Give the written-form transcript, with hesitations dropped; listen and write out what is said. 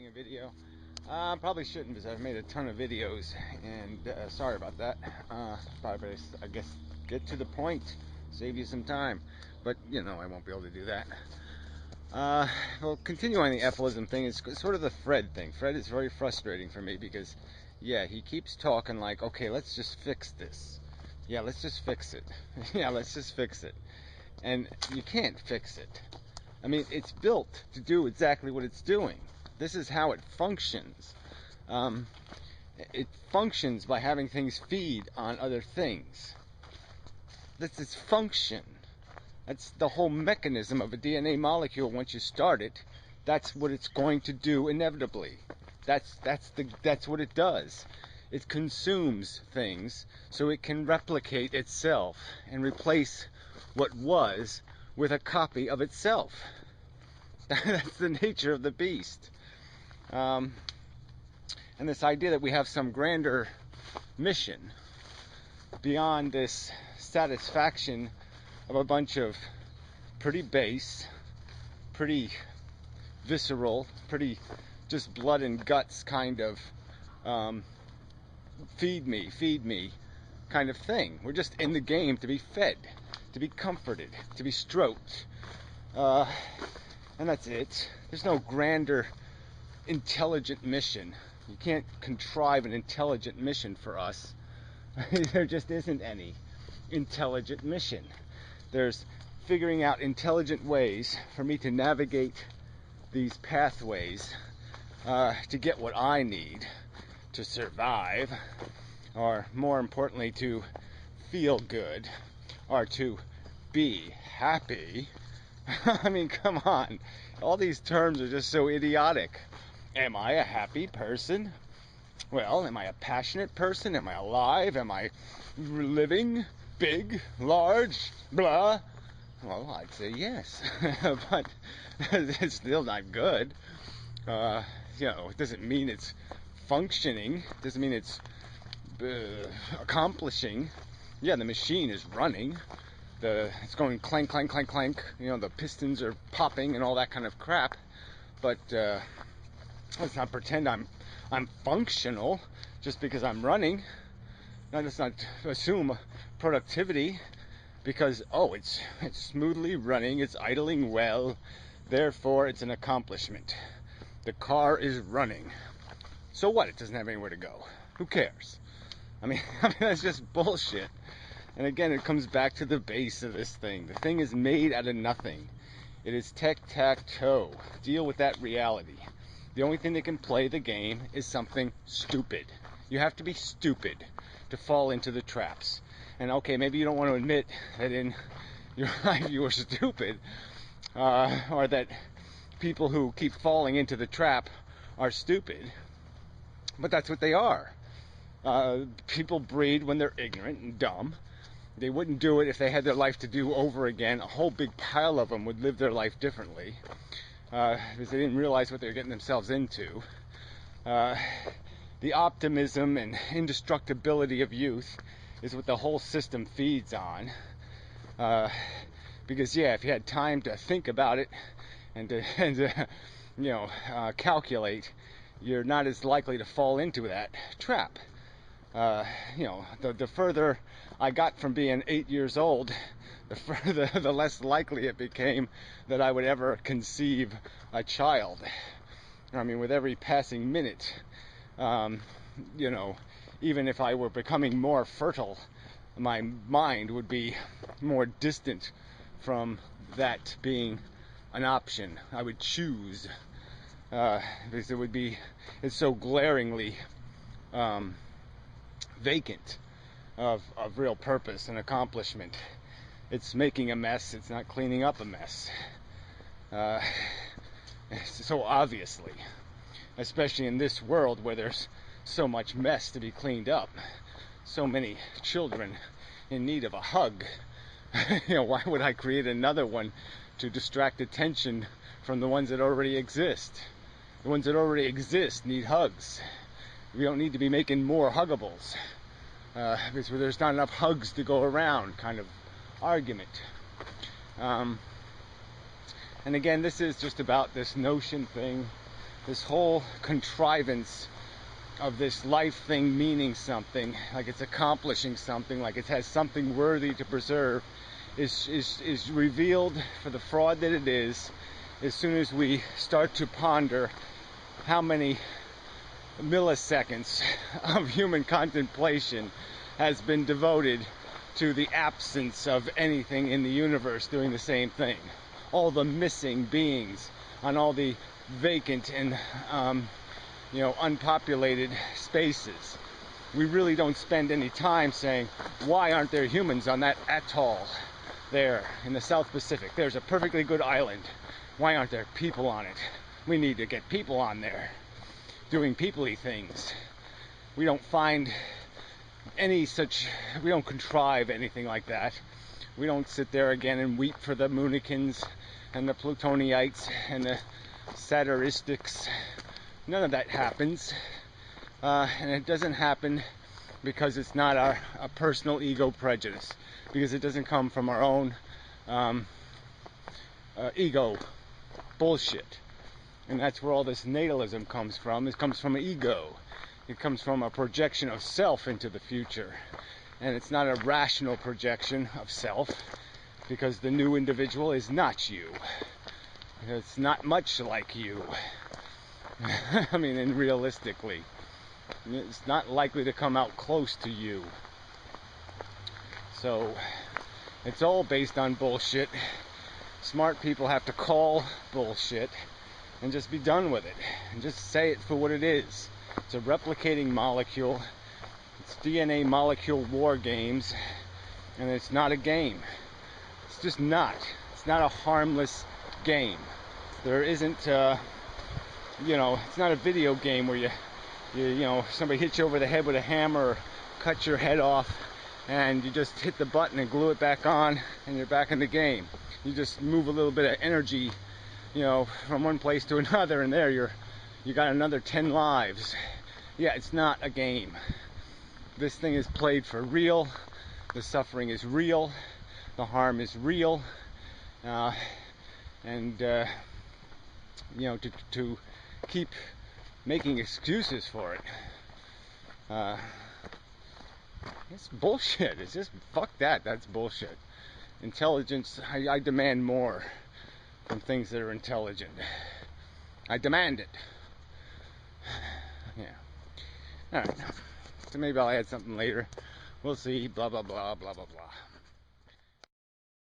making a video. Probably shouldn't because I've made a ton of videos, and sorry about that. Probably, I guess, get to the point, save you some time, but you know I won't be able to do that. Well, continuing the Apholism thing, it's sort of the Fred thing. Fred is very frustrating for me because, yeah, he keeps talking like, okay, let's just fix this. Yeah, let's just fix it. Yeah, let's just fix it. And you can't fix it. I mean, it's built to do exactly what it's doing. This is how it functions. It functions by having things feed on other things. That's its function. That's the whole mechanism of a DNA molecule. Once you start it, that's what it's going to do inevitably. That's what it does. It consumes things so it can replicate itself and replace what was with a copy of itself. That's the nature of the beast. And this idea that we have some grander mission beyond this satisfaction of a bunch of pretty base, pretty visceral, pretty just blood and guts kind of feed me kind of thing. We're just in the game to be fed, to be comforted, to be stroked. And that's it. There's no grander, intelligent mission. You can't contrive an intelligent mission for us. There just isn't any intelligent mission. There's figuring out intelligent ways for me to navigate these pathways to get what I need to survive, or more importantly, to feel good, or to be happy. I mean, come on. All these terms are just so idiotic. Am I a happy person? Well, am I a passionate person? Am I alive? Am I living? Big? Large? Blah? Well, I'd say yes. But it's still not good. It doesn't mean it's functioning. It doesn't mean it's accomplishing. Yeah, the machine is running. It's going clank, clank, clank, clank. You know, the pistons are popping and all that kind of crap. But let's not pretend I'm functional just because I'm running. Now, let's not assume productivity because it's smoothly running, it's idling well, therefore it's an accomplishment. The car is running. So what? It doesn't have anywhere to go. Who cares? I mean that's just bullshit. And again, it comes back to the base of this thing. The thing is made out of nothing. It is tic-tac-toe. Deal with that reality. The only thing that can play the game is something stupid. You have to be stupid to fall into the traps. And okay, maybe you don't want to admit that in your life you were stupid, or that people who keep falling into the trap are stupid. But that's what they are. People breed when they're ignorant and dumb. They wouldn't do it if they had their life to do over again. A whole big pile of them would live their life differently because they didn't realize what they were getting themselves into. The optimism and indestructibility of youth is what the whole system feeds on. Because yeah, if you had time to think about it and to calculate, you're not as likely to fall into that trap. The further I got from being 8 years old, the less likely it became that I would ever conceive a child. I mean, with every passing minute, even if I were becoming more fertile, my mind would be more distant from that being an option. I would choose, because it's so glaringly vacant of real purpose and accomplishment. It's making a mess, it's not cleaning up a mess. So obviously, especially in this world where there's so much mess to be cleaned up, so many children in need of a hug. Why would I create another one to distract attention from the ones that already exist? The ones that already exist need hugs. We don't need to be making more huggables because there's not enough hugs to go around kind of argument. And again, this is just about this notion thing this whole contrivance of this life thing meaning something, like it's accomplishing something, like it has something worthy to preserve, is revealed for the fraud that it is as soon as we start to ponder how many milliseconds of human contemplation has been devoted to the absence of anything in the universe doing the same thing. All the missing beings on all the vacant and unpopulated spaces. We really don't spend any time saying, why aren't there humans on that atoll there in the South Pacific? There's a perfectly good island. Why aren't there people on it? We need to get people on there doing people-y things. We don't find any such, we don't contrive anything like that. We don't sit there again and weep for the Moonikins and the Plutoniites and the Satyristics. None of that happens. And it doesn't happen because it's not a personal ego prejudice, because it doesn't come from our own ego bullshit. And that's where all this natalism comes from. It comes from ego. It comes from a projection of self into the future. And it's not a rational projection of self, because the new individual is not you. It's not much like you. I mean, and realistically, it's not likely to come out close to you. So, it's all based on bullshit. Smart people have to call bullshit and just be done with it. And just say it for what it is. It's a replicating molecule. It's DNA molecule war games. And it's not a game. It's just not. It's not a harmless game. There isn't, it's not a video game where somebody hits you over the head with a hammer or cuts your head off and you just hit the button and glue it back on and you're back in the game. You just move a little bit of energy, from one place to another, and there you got another 10 lives. Yeah, it's not a game. This thing is played for real. The suffering is real. The harm is real. To keep making excuses for it, it's bullshit. It's just, fuck that. That's bullshit. Intelligence, I demand more from things that are intelligent. I demand it. Yeah. Alright. So maybe I'll add something later. We'll see. Blah, blah, blah, blah, blah, blah.